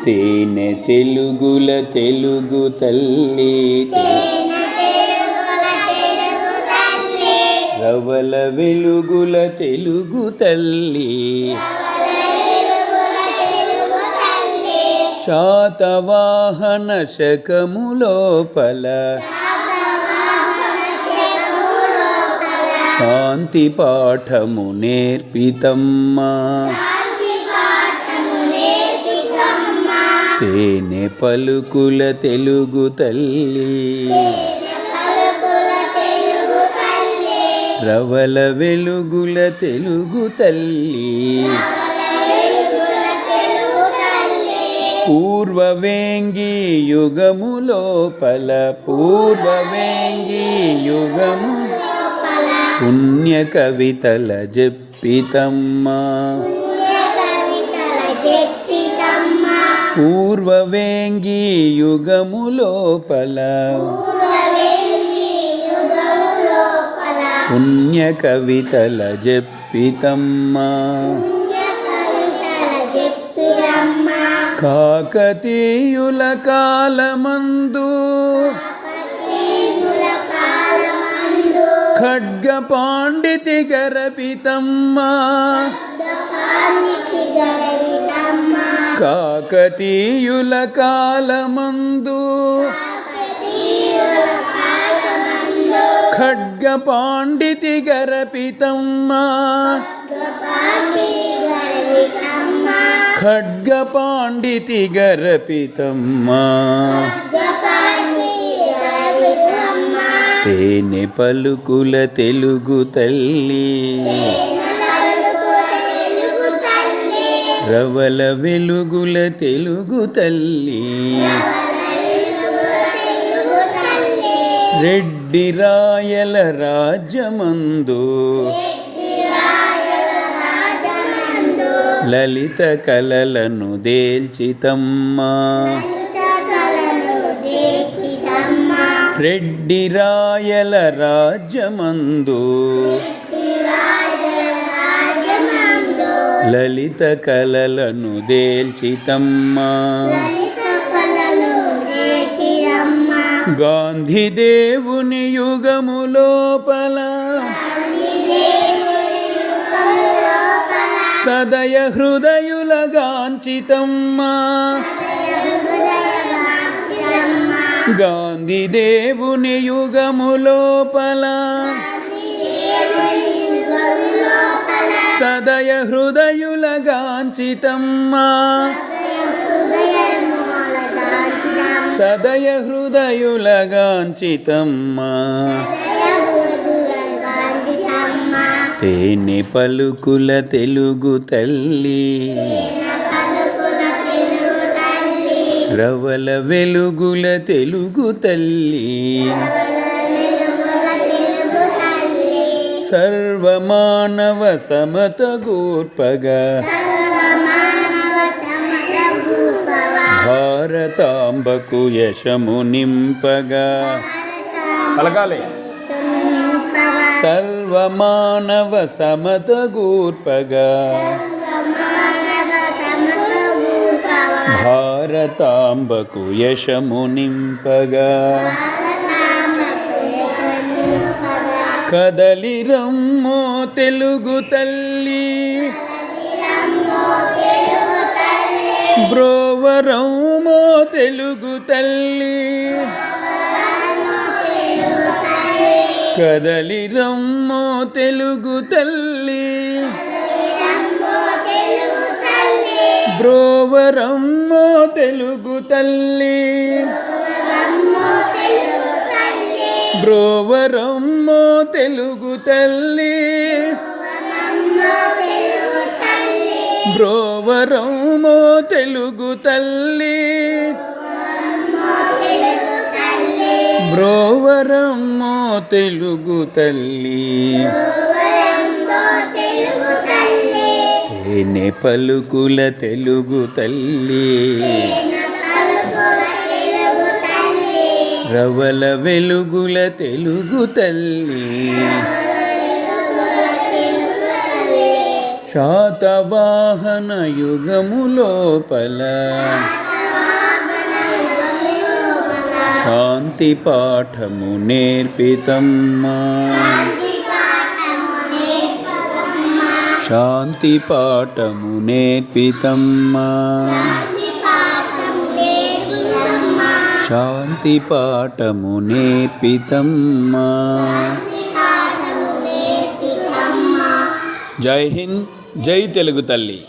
తేనె తెలుగుల తెలుగు తల్లి రవల వెలుగుల తెలుగు తల్లి శాతవాహన శకములోపల శాంతి పాఠము నేర్పితమ్మా తేనె పలుకుల తెలుగు తల్లి రవల వెలుగుల తెలుగు తల్లి పూర్వవేంగి యుగములోపల పూర్వవేంగి యుగము పుణ్య కవితల జప్పితమ్మా పూర్వవేంగి యుగములోపల పుణ్య కవితల జప్పితమ్మా కాకతీయుల కాలమందు ఖడ్గ పాండితి గరపితమ్మా కాకతీయుల కాలమందు ఖడ్గ పాండితి గరపితమ్మా ఖడ్గ పాండితి గరపితమ్మా తేనె పలుకుల తెలుగు తల్లి రవల వెలుగుల తెలుగు తల్లి రెడ్డి రాయల రాజ్యమందు లలిత కలలను దేల్చితమ్మా రెడ్డి రాయల రాజ్యమందు లలిత కలలను దేల్చితమ్మా గాంధీ దేవుని యుగములోపల సదయ హృదయుల గాంచితమ్మా గాంధీ దేవుని యుగములోపల సదయ హృదయుల గాంచితమ్మా సదయ హృదయుల గాంచితమ్మా తేనె పలుకుల తెలుగు తల్లి రవల వెలుగుల తెలుగు తల్లి సర్వమానవ సమత గూర్పగా భారతాంబకు యశము నింపగా పలకాలి సర్వమానవ సమత గూర్పగా భారతాంబకు యశము నింపగా కదలిరమ్మో తెలుగు తల్లి బ్రోవరమ్మో తెలుగు తల్లి కదలిరమ్మో తెలుగు తల్లి బ్రోవరమ్మో తెలుగు తల్లి బ్రోవరమ్మో తెలుగు తల్లి బ్రోవరమ్మో తెలుగు తల్లి బ్రోవరమ్మో తెలుగు తల్లి తేనె పలుకుల తెలుగు తల్లి రవల వెలుగుల తెలుగు తల్లి శాతవాహన యుగములోపల శాంతి పాఠము నేర్పితమ్మా శాంతి పాఠము నేర్పితమ్మా శాంతి పాఠము నేర్పితమ్మా. జై హింద్, జై తెలుగు తల్లి.